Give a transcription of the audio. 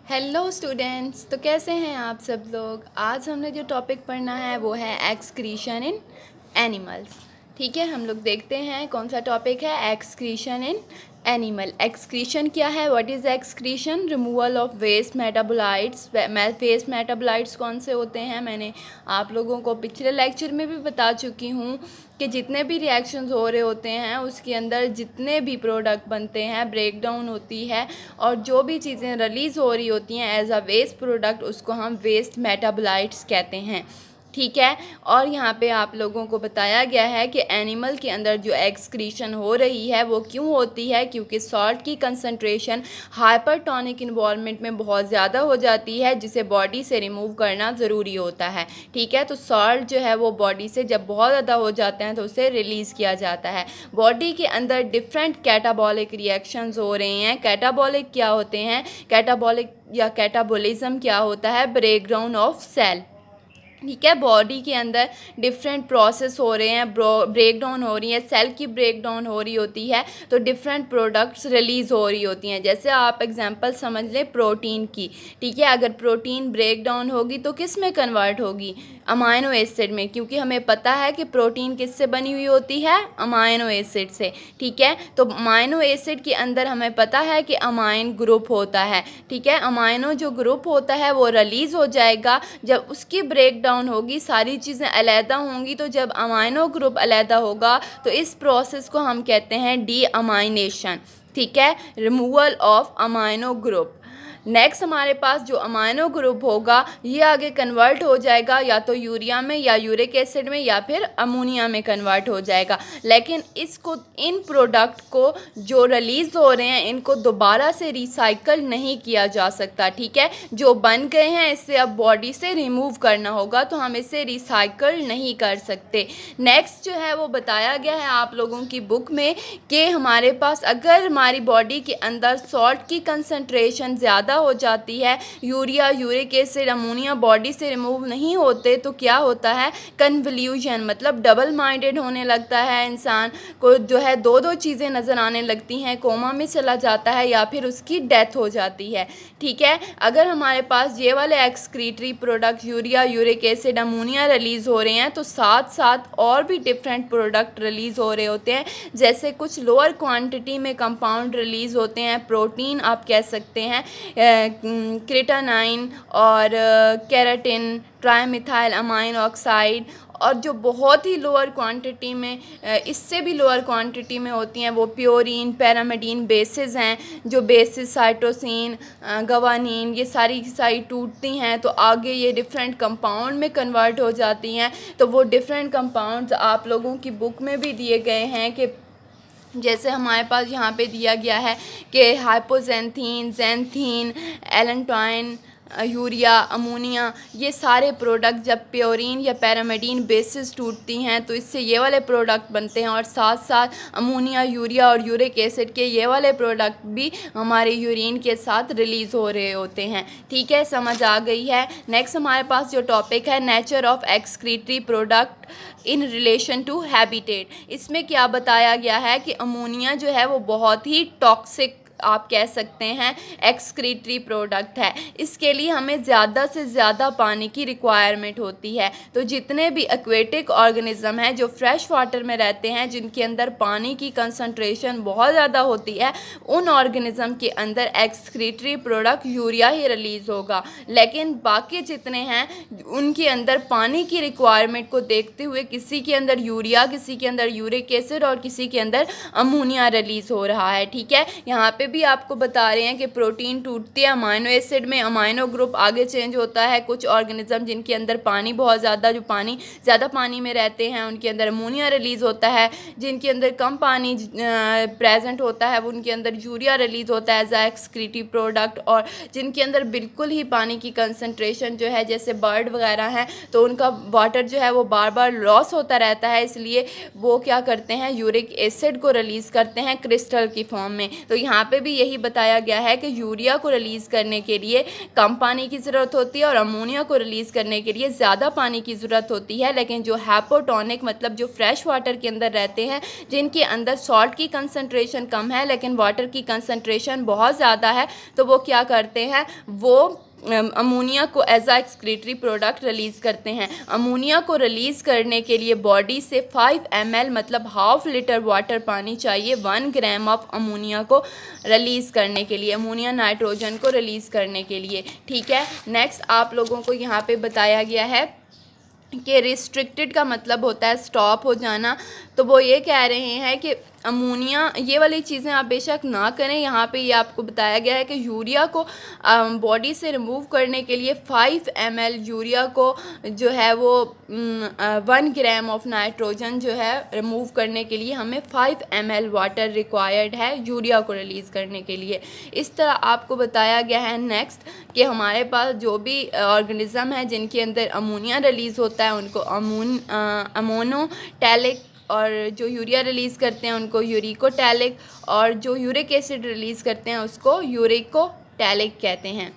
Hello students. तो कैसे हैं आप सब लोग। आज हमने जो टॉपिक पढ़ना है वो है एक्सक्रीशन इन एनिमल्स। ठीक है, हम लोग देखते हैं कौन सा टॉपिक है। Excretion in animal. एक्सक्रीशन क्या है, what is excretion? Removal of waste metabolites. Waste metabolites कौन से होते हैं, मैंने आप लोगों को पिछले लेक्चर में भी बता चुकी हूँ कि जितने भी रिएक्शंस हो रहे होते हैं उसके अंदर जितने भी प्रोडक्ट बनते हैं, ब्रेक डाउन होती है और जो भी चीज़ें रिलीज़ हो रही होती हैं एज अ वेस्ट प्रोडक्ट, उसको हम वेस्ट मेटाबोलाइट्स कहते हैं। ठीक है। और यहाँ पे आप लोगों को बताया गया है कि एनिमल के अंदर जो एक्सक्रीशन हो रही है वो क्यों होती है, क्योंकि सॉल्ट की कंसंट्रेशन हाइपरटोनिक इन्वायरमेंट में बहुत ज़्यादा हो जाती है जिसे बॉडी से रिमूव करना ज़रूरी होता है। ठीक है, तो सॉल्ट जो है वो बॉडी से जब बहुत ज़्यादा हो जाते हैं तो उसे रिलीज़ किया जाता है। बॉडी के अंदर डिफरेंट कैटाबॉलिक रिएक्शंस हो रहे हैं। कैटाबॉलिक क्या होते हैं? कैटाबॉलिक या कैटाबॉलिज्म क्या होता है? Breakdown of cell. ठीक है, बॉडी के अंदर डिफरेंट प्रोसेस हो रहे हैं, ब्रेक डाउन हो रही है, सेल की ब्रेक डाउन हो रही होती है तो डिफरेंट प्रोडक्ट्स रिलीज़ हो रही होती हैं। जैसे आप एग्जांपल समझ लें प्रोटीन की। ठीक है, अगर प्रोटीन ब्रेक डाउन होगी तो किस में कन्वर्ट होगी? अमाइनो एसिड में, क्योंकि हमें पता है कि प्रोटीन किससे बनी हुई होती है? अमाइनो एसिड से। ठीक है, तो अमाइनो एसिड के अंदर हमें पता है कि अमाइन ग्रुप होता है। ठीक है, अमाइनो जो ग्रुप होता है वो रिलीज़ हो जाएगा जब उसकी ब्रेक डाउन होगी, सारी चीज़ें अलहदा होंगी। तो जब अमाइनो ग्रुप अलहदा होगा तो इस प्रोसेस को हम कहते हैं डी अमाइनेशन। ठीक है, removal of amino group. Next हमारे पास जो अमाइनो ग्रुप होगा ये आगे कन्वर्ट हो जाएगा या तो यूरिया में या यूरिक एसिड में या फिर अमोनिया में कन्वर्ट हो जाएगा। लेकिन इसको, इन प्रोडक्ट को जो रिलीज़ हो रहे हैं इनको दोबारा से रिसाइकल नहीं किया जा सकता। ठीक है, जो बन गए हैं इससे अब बॉडी से रिमूव करना होगा तो हम इसे रिसाइकल नहीं कर सकते। नेक्स्ट जो है वो बताया गया है आप लोगों की बुक में कि हमारे पास अगर हमारी बॉडी के अंदर सॉल्ट की कंसंट्रेशन ज़्यादा हो जाती है, urea, uric acid, ammonia body से रिमूव नहीं होते तो क्या होता है? कन्वल्यूशन, मतलब डबल माइंडेड होने लगता है इंसान को, जो है दो दो चीज़ें नज़र आने लगती हैं, कोमा में चला जाता है या फिर उसकी डेथ हो जाती है। ठीक है, अगर हमारे पास ये वाले excretory product urea, uric acid, ammonia release हो रहे हैं तो साथ साथ और भी डिफरेंट प्रोडक्ट रिलीज़ हो रहे होते हैं। जैसे कुछ लोअर क्वांटिटी में कंपाउंड रिलीज़ होते हैं, प्रोटीन आप कह सकते हैं, क्रिटानाइन और केराटिन, ट्राइमिथाइल अमाइन ऑक्साइड, और जो बहुत ही लोअर क्वांटिटी में, इससे भी लोअर क्वांटिटी में होती हैं वो प्योरीन, पैरामिडीन बेसिस हैं। जो बेसिस साइटोसिन, गवानीन, ये सारी की सारी टूटती हैं तो आगे ये डिफरेंट कंपाउंड में कन्वर्ट हो जाती हैं। तो वो डिफरेंट कंपाउंड्स आप लोगों की बुक में भी दिए गए हैं कि जैसे हमारे पास यहाँ पे दिया गया है कि हाइपोजेंथीन, जेंथीन, एलेंटोइन, यूरिया, अमोनिया, ये सारे प्रोडक्ट जब प्योरीन या पैरामिडीन बेसिस टूटती हैं तो इससे ये वाले प्रोडक्ट बनते हैं और साथ साथ अमोनिया, यूरिया और यूरिक एसिड के ये वाले प्रोडक्ट भी हमारे यूरिन के साथ रिलीज़ हो रहे होते हैं। ठीक है, समझ आ गई है। नेक्स्ट हमारे पास जो टॉपिक है nature of excretory product in relation to habitat. इसमें क्या बताया गया है कि अमोनिया जो है वो बहुत ही टॉक्सिक आप कह सकते हैं एक्सक्रीटरी प्रोडक्ट है। इसके लिए हमें ज़्यादा से ज़्यादा पानी की रिक्वायरमेंट होती है। तो जितने भी एक्वेटिक ऑर्गेनिज्म हैं जो फ्रेश वाटर में रहते हैं, जिनके अंदर पानी की कंसंट्रेशन बहुत ज़्यादा होती है, उन ऑर्गेनिज्म के अंदर एक्सक्रीटरी प्रोडक्ट यूरिया ही रिलीज़ होगा। लेकिन बाकी जितने हैं उनके अंदर पानी की रिक्वायरमेंट को देखते हुए किसी के अंदर यूरिया, किसी के अंदर यूरिक एसिड और किसी के अंदर अमोनिया रिलीज़ हो रहा है। ठीक है, यहाँ पे भी आपको बता रहे हैं कि प्रोटीन टूटती है अमाइनो एसिड में, अमाइनो ग्रुप आगे चेंज होता है। कुछ ऑर्गेनिज्म जिनके अंदर पानी बहुत ज़्यादा, जो पानी ज़्यादा पानी में रहते हैं उनके अंदर अमोनिया रिलीज़ होता है। जिनके अंदर कम पानी प्रेजेंट होता है उनके अंदर यूरिया रिलीज़ होता है एज आ एक्सक्रीटिव प्रोडक्ट। और जिनके अंदर बिल्कुल ही पानी की कंसनट्रेशन जो है, जैसे बर्ड वगैरह हैं, तो उनका वाटर जो है वो बार बार लॉस होता रहता है, इसलिए वो क्या करते हैं यूरिक एसिड को रिलीज़ करते हैं क्रिस्टल की फॉर्म में। तो यहाँ पे भी यही बताया गया है कि यूरिया को रिलीज़ करने के लिए कम पानी की ज़रूरत होती है और अमोनिया को रिलीज़ करने के लिए ज़्यादा पानी की ज़रूरत होती है। लेकिन जो हाइपोटोनिक मतलब जो फ्रेश वाटर के अंदर रहते हैं, जिनके अंदर सॉल्ट की कंसंट्रेशन कम है लेकिन वाटर की कंसंट्रेशन बहुत ज़्यादा है, तो वो क्या करते हैं, वो अमोनिया को एज आ एक्सक्रीटरी प्रोडक्ट रिलीज़ करते हैं। अमोनिया को रिलीज़ करने के लिए बॉडी से 5 ml मतलब हाफ लीटर वाटर पानी चाहिए 1 ग्राम ऑफ अमोनिया को रिलीज़ करने के लिए, अमोनिया नाइट्रोजन को रिलीज़ करने के लिए। ठीक है, नेक्स्ट आप लोगों को यहाँ पे बताया गया है कि रिस्ट्रिक्टेड का मतलब होता है स्टॉप हो जाना। तो वो ये कह रहे हैं कि अमोनिया, ये वाली चीज़ें आप बेशक ना करें। यहाँ पे ये आपको बताया गया है कि यूरिया को बॉडी से रिमूव करने के लिए 5 ml यूरिया को जो है वो 1 ग्राम ऑफ नाइट्रोजन जो है रिमूव करने के लिए हमें 5 ml वाटर रिक्वायर्ड है यूरिया को रिलीज़ करने के लिए। इस तरह आपको बताया गया है नेक्स्ट कि हमारे पास जो भी ऑर्गेनिज़म है जिनके अंदर अमोनिया रिलीज़ होता है उनको अमोनोटैलिक, और जो यूरिया रिलीज़ करते हैं उनको यूरिकोटैलिक, और जो यूरिक एसिड रिलीज़ करते हैं उसको यूरिकोटैलिक कहते हैं।